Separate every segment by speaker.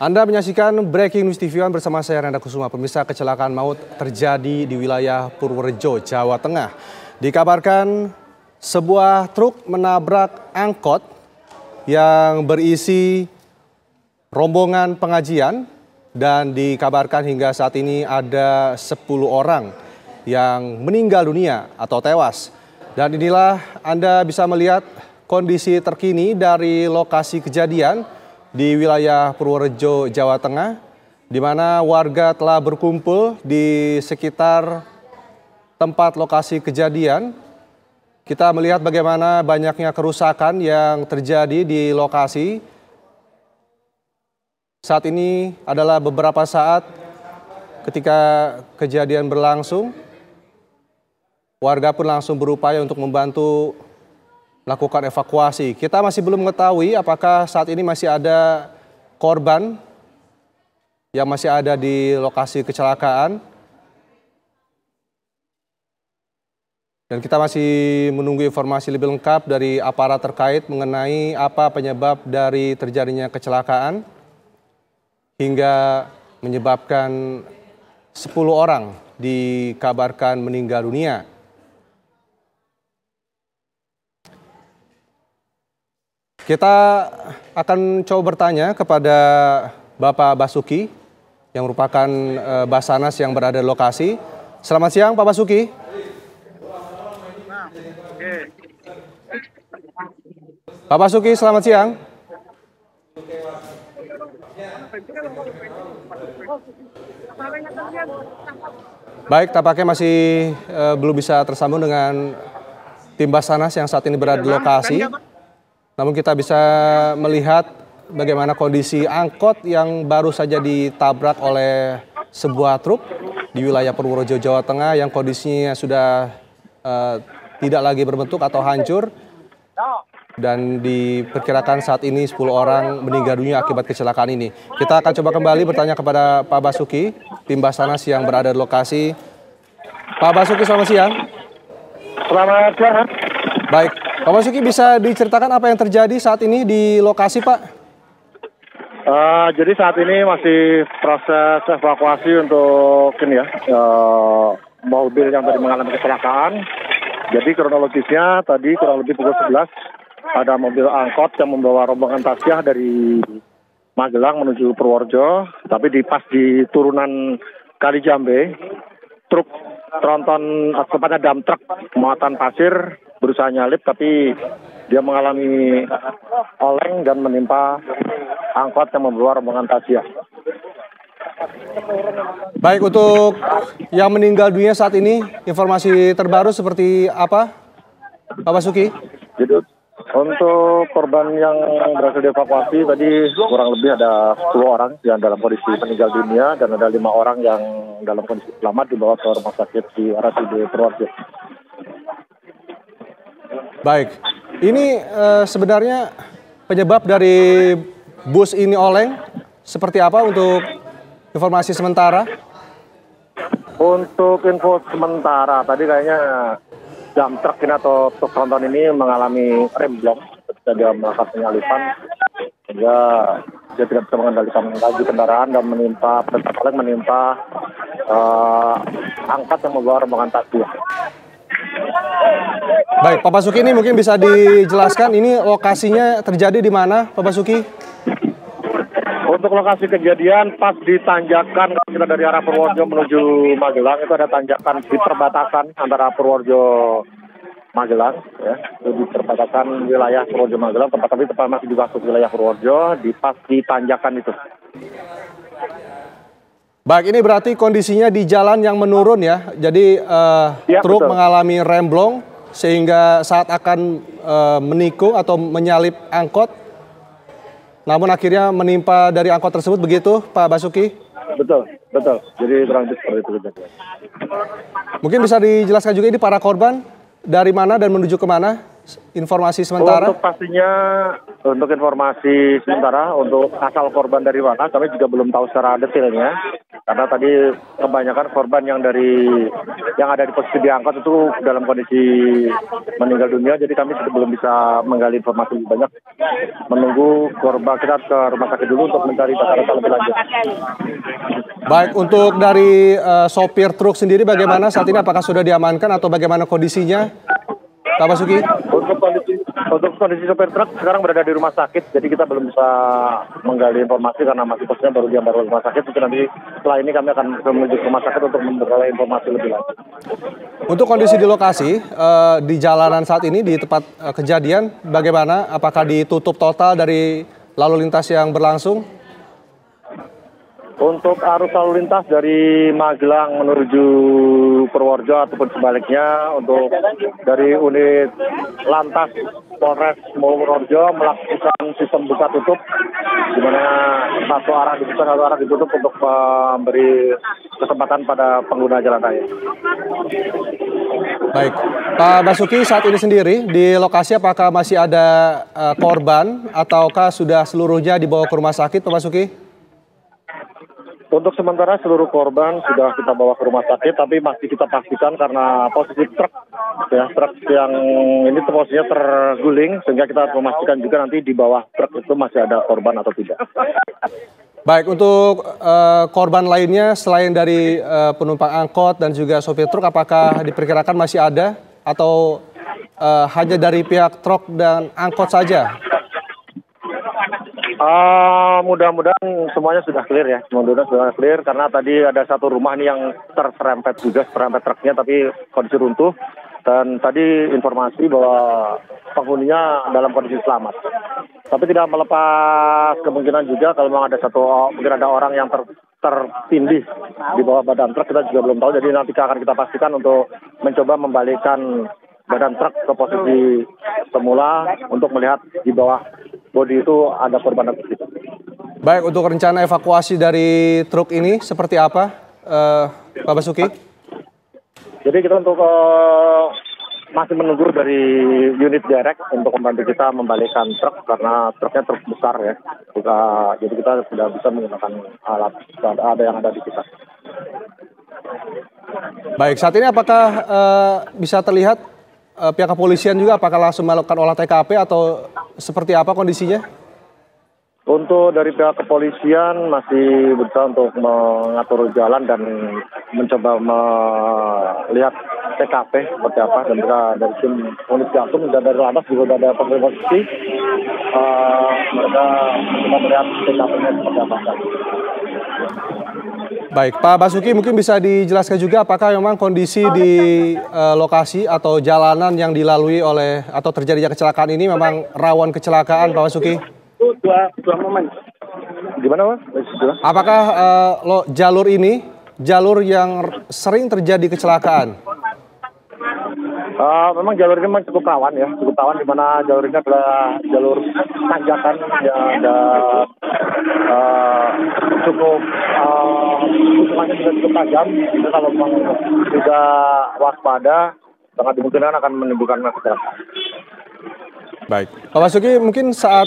Speaker 1: Anda menyaksikan Breaking News TV One bersama saya Randa Kusuma. Pemirsa, kecelakaan maut terjadi di wilayah Purworejo, Jawa Tengah. Dikabarkan sebuah truk menabrak angkot yang berisi rombongan pengajian dan dikabarkan hingga saat ini ada 10 orang yang meninggal dunia atau tewas. Dan inilah Anda bisa melihat kondisi terkini dari lokasi kejadian di wilayah Purworejo, Jawa Tengah, di mana warga telah berkumpul di sekitar tempat lokasi kejadian. Kita melihat bagaimana banyaknya kerusakan yang terjadi di lokasi. Saat ini adalah beberapa saat ketika kejadian berlangsung. Warga pun langsung berupaya untuk membantu melakukan evakuasi. Kita masih belum mengetahui apakah saat ini masih ada korban yang masih ada di lokasi kecelakaan. Dan kita masih menunggu informasi lebih lengkap dari aparat terkait mengenai apa penyebab dari terjadinya kecelakaan hingga menyebabkan 10 orang dikabarkan meninggal dunia. Kita akan coba bertanya kepada Bapak Basuki yang merupakan Basarnas yang berada di lokasi. Selamat siang Pak Basuki. Pak Basuki, selamat siang. Baik, tampaknya masih belum bisa tersambung dengan tim Basarnas yang saat ini berada di lokasi. Namun kita bisa melihat bagaimana kondisi angkot yang baru saja ditabrak oleh sebuah truk di wilayah Purworejo, Jawa Tengah yang kondisinya sudah tidak lagi berbentuk atau hancur. Dan diperkirakan saat ini 10 orang meninggal dunia akibat kecelakaan ini. Kita akan coba kembali bertanya kepada Pak Basuki, tim Basarnas yang berada di lokasi. Pak Basuki, selamat siang.
Speaker 2: Selamat siang.
Speaker 1: Baik, Pak Basuki bisa diceritakan apa yang terjadi saat ini di lokasi, Pak?
Speaker 2: Jadi saat ini masih proses evakuasi untuk mobil yang tadi mengalami kecelakaan. Jadi kronologisnya tadi kurang lebih pukul 11 ada mobil angkot yang membawa rombongan taziah dari Magelang menuju Purworejo, tapi pas di turunan Kali Jambe, truk tronton tepatnya dump truck muatan pasir berusaha nyalip, tapi dia mengalami oleng dan menimpa angkot yang membawa rombongan taziah.
Speaker 1: Baik, untuk yang meninggal dunia saat ini, informasi terbaru seperti apa, Pak Basuki?
Speaker 2: Jadi untuk korban yang berhasil dievakuasi tadi kurang lebih ada 10 orang yang dalam kondisi meninggal dunia dan ada 5 orang yang dalam kondisi selamat dibawa ke rumah sakit di RSUD Purworejo.
Speaker 1: Baik, ini sebenarnya penyebab dari bus ini oleng seperti apa untuk informasi sementara?
Speaker 2: Untuk info sementara tadi kayaknya dump truck ini atau truk tronton ini mengalami remblong ketika dia melakukan penyalipan, sehingga dia tidak bisa mengendalikan laju kendaraan dan menimpa angkot yang membawa rombongan taziah.
Speaker 1: Baik, Pak Basuki, ini mungkin bisa dijelaskan ini lokasinya terjadi di mana, Pak Basuki?
Speaker 2: Untuk lokasi kejadian pas di tanjakan kita dari arah Purworejo menuju Magelang, itu ada tanjakan di perbatasan antara Purworejo Magelang, ya, di perbatasan wilayah Purworejo Magelang, tempat masih di waktu wilayah Purworejo, pas di tanjakan itu.
Speaker 1: Baik, ini berarti kondisinya di jalan yang menurun ya, jadi
Speaker 2: ya,
Speaker 1: truk
Speaker 2: betul.
Speaker 1: mengalami remblong sehingga saat akan menikung atau menyalip angkot, namun akhirnya menimpa dari angkot tersebut, begitu Pak Basuki?
Speaker 2: Betul. Jadi kurang lebih seperti itu kejadian.
Speaker 1: Mungkin bisa dijelaskan juga ini para korban dari mana dan menuju ke mana? Informasi sementara?
Speaker 2: Untuk informasi sementara, untuk asal korban dari mana, kami juga belum tahu secara detailnya. Karena tadi kebanyakan korban yang ada di posisi diangkut itu dalam kondisi meninggal dunia, jadi kami belum bisa menggali informasi lebih banyak. Menunggu korban kita ke rumah sakit dulu untuk mencari data-data lebih lanjut.
Speaker 1: Baik, untuk dari sopir truk sendiri bagaimana saat ini? Apakah sudah diamankan atau bagaimana kondisinya, Pak Basuki?
Speaker 2: Untuk kondisi sopir truk sekarang berada di rumah sakit, jadi kita belum bisa menggali informasi karena masih posisinya baru diantar ke rumah sakit. Mungkin nanti setelah ini kami akan menuju ke rumah sakit untuk memperoleh informasi lebih lanjut.
Speaker 1: Untuk kondisi di lokasi, di jalanan saat ini, di tempat kejadian, bagaimana? Apakah ditutup total dari lalu lintas yang berlangsung?
Speaker 2: Untuk arus lalu lintas dari Magelang menuju Purworejo ataupun sebaliknya, untuk dari unit Lantas Polres Purworejo melakukan sistem buka tutup, di mana satu arah dibuka, satu arah ditutup untuk memberi kesempatan pada pengguna jalan raya.
Speaker 1: Baik, Pak Basuki, saat ini sendiri di lokasi apakah masih ada korban ataukah sudah seluruhnya dibawa ke rumah sakit, Pak Basuki?
Speaker 2: Untuk sementara seluruh korban sudah kita bawa ke rumah sakit, tapi masih kita pastikan karena posisi truk yang ini posisinya terguling, sehingga kita memastikan juga nanti di bawah truk itu masih ada korban atau tidak.
Speaker 1: Baik, untuk korban lainnya selain dari penumpang angkot dan juga sopir truk, apakah diperkirakan masih ada atau hanya dari pihak truk dan angkot saja?
Speaker 2: Mudah-mudahan semuanya sudah clear ya. Mudah-mudahan sudah clear karena tadi ada satu rumah nih yang terserempet juga, serempet truknya tapi kondisi runtuh. Dan tadi informasi bahwa penghuninya dalam kondisi selamat. Tapi tidak melepas kemungkinan juga kalau memang mungkin ada orang yang tertindih di bawah badan truk, kita juga belum tahu. Jadi nanti akan kita pastikan untuk mencoba membalikkan badan truk ke posisi semula untuk melihat di bawah bodi itu ada korban atau tidak.
Speaker 1: Baik, untuk rencana evakuasi dari truk ini seperti apa, Pak Basuki?
Speaker 2: Jadi kita untuk masih menunggu dari unit derek untuk membantu kita membalikkan truk karena truknya truk besar ya. Jadi kita sudah bisa menggunakan alat ada yang ada di kita.
Speaker 1: Baik, saat ini apakah bisa terlihat pihak kepolisian juga apakah langsung melakukan olah TKP atau seperti apa kondisinya?
Speaker 2: Untuk dari pihak kepolisian masih berusaha untuk mengatur jalan dan mencoba melihat TKP seperti apa, dan juga dari tim unit jantung dan dari lantas juga ada konfirmasi mereka melihat TKP-nya seperti apa.
Speaker 1: Baik, Pak Basuki mungkin bisa dijelaskan juga apakah memang kondisi di lokasi atau jalanan yang dilalui oleh atau terjadinya kecelakaan ini memang rawan kecelakaan, Pak Basuki?
Speaker 2: Dua momen. Gimana, Pak?
Speaker 1: Apakah jalur ini jalur yang sering terjadi kecelakaan?
Speaker 2: Memang jalur ini memang cukup rawan ya, cukup rawan di mana jalur ini adalah jalur tanjakan yang ada hitungannya juga cukup tajam. Jadi kalau memang tidak waspada, sangat dimungkinkan akan menimbulkan kecelakaan.
Speaker 1: Baik, Pak Basuki, mungkin saat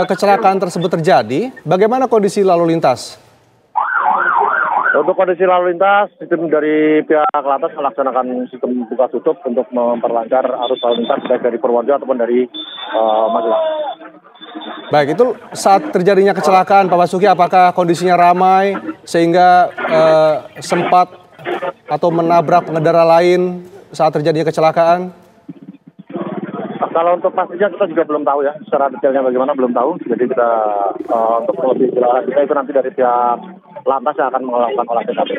Speaker 1: kecelakaan tersebut terjadi, bagaimana kondisi lalu lintas?
Speaker 2: Untuk kondisi lalu lintas, sistem dari pihak Lantas melaksanakan sistem buka tutup untuk memperlancar arus lalu lintas baik dari Purworejo ataupun dari Magelang.
Speaker 1: Baik, itu saat terjadinya kecelakaan, Pak Basuki, apakah kondisinya ramai sehingga sempat atau menabrak pengendara lain saat terjadinya kecelakaan?
Speaker 2: Kalau untuk pastinya kita juga belum tahu ya, secara detailnya bagaimana belum tahu. Jadi kita untuk lebih jelas itu nanti dari pihak Lantas yang akan melakukan olah TKP.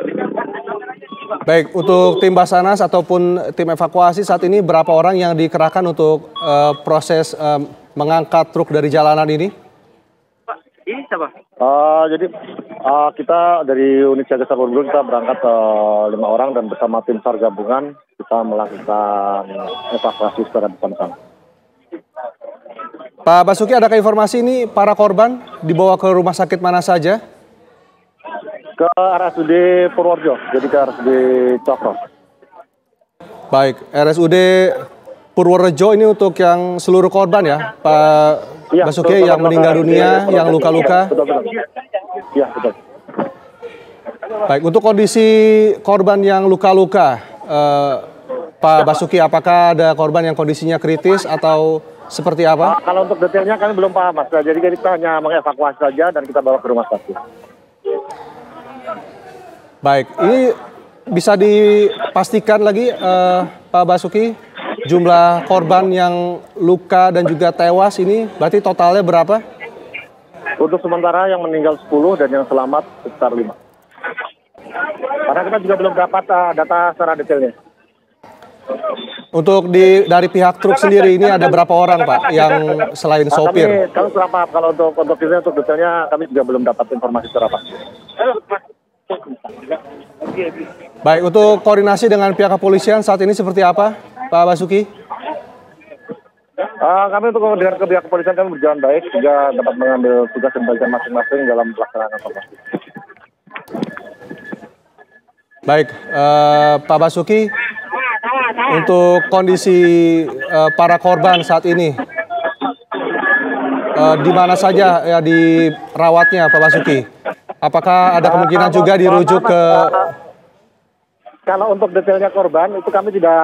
Speaker 1: Baik, untuk tim Basarnas ataupun tim evakuasi saat ini berapa orang yang dikerahkan untuk proses mengangkat truk dari jalanan ini?
Speaker 3: Pak, ini siapa?
Speaker 2: Jadi kita dari unit siaga SAR Purworejo kita berangkat 5 orang dan bersama tim SAR gabungan kita melakukan evakuasi secara bersama-sama.
Speaker 1: Pak Basuki, adakah informasi ini para korban dibawa ke rumah sakit mana saja?
Speaker 2: Ke RSUD Purworejo, jadi ke RSUD Cokro.
Speaker 1: Baik, RSUD Purworejo ini untuk yang seluruh korban ya, Pak
Speaker 2: Ya,
Speaker 1: Basuki, yang meninggal dunia, yang luka-luka?
Speaker 2: Betul. Iya, betul.
Speaker 1: Baik, untuk kondisi korban yang luka-luka, Pak Basuki, apakah ada korban yang kondisinya kritis atau seperti apa?
Speaker 2: Kalau untuk detailnya kami belum paham, Mas. Jadi kita hanya mengevakuasi saja dan kita bawa ke rumah sakit.
Speaker 1: Baik, ini bisa dipastikan lagi Pak Basuki, jumlah korban yang luka dan juga tewas ini berarti totalnya berapa?
Speaker 2: Untuk sementara yang meninggal 10 dan yang selamat sekitar 5. Karena kita juga belum dapat data secara detailnya.
Speaker 1: Untuk dari pihak truk sendiri ini ada berapa orang Pak yang selain sopir?
Speaker 2: Kami kurang paham. Kalau untuk detailnya kami juga belum dapat informasi secara pasti.
Speaker 1: Baik, untuk koordinasi dengan pihak kepolisian saat ini seperti apa, Pak Basuki?
Speaker 2: Kami untuk dengan pihak kepolisian kami berjalan baik, juga dapat mengambil tugas dan bagian masing-masing dalam pelaksanaan evakuasi.
Speaker 1: Baik, Pak Basuki, untuk kondisi para korban saat ini, di mana saja ya dirawatnya, Pak Basuki? Apakah ada kemungkinan juga dirujuk ke...
Speaker 2: Kalau untuk detailnya korban, itu kami tidak,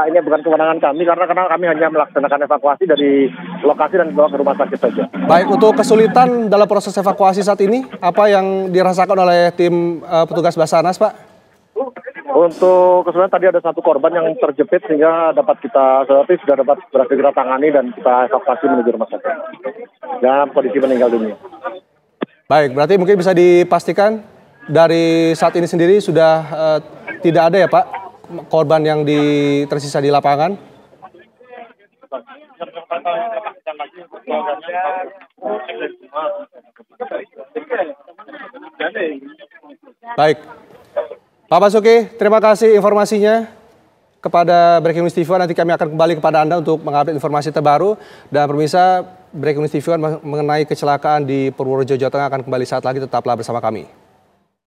Speaker 2: ini bukan kewenangan kami, karena kami hanya melaksanakan evakuasi dari lokasi dan dibawa ke rumah sakit saja.
Speaker 1: Baik, untuk kesulitan dalam proses evakuasi saat ini, apa yang dirasakan oleh tim petugas Basarnas, Pak?
Speaker 2: Untuk kesulitan tadi ada satu korban yang terjepit sehingga dapat kita sudah dapat berhasil kita tangani dan kita evakuasi menuju rumah sakit. Dan kondisi meninggal dunia.
Speaker 1: Baik, berarti mungkin bisa dipastikan dari saat ini sendiri sudah tidak ada ya Pak korban yang tersisa di lapangan? Baik, Pak Basuki, terima kasih informasinya kepada Breaking News TV. Nanti kami akan kembali kepada Anda untuk mengupdate informasi terbaru. Dan pemirsa, Breaking News TV mengenai kecelakaan di Purworejo, Jawa Tengah akan kembali saat lagi. Tetaplah bersama kami.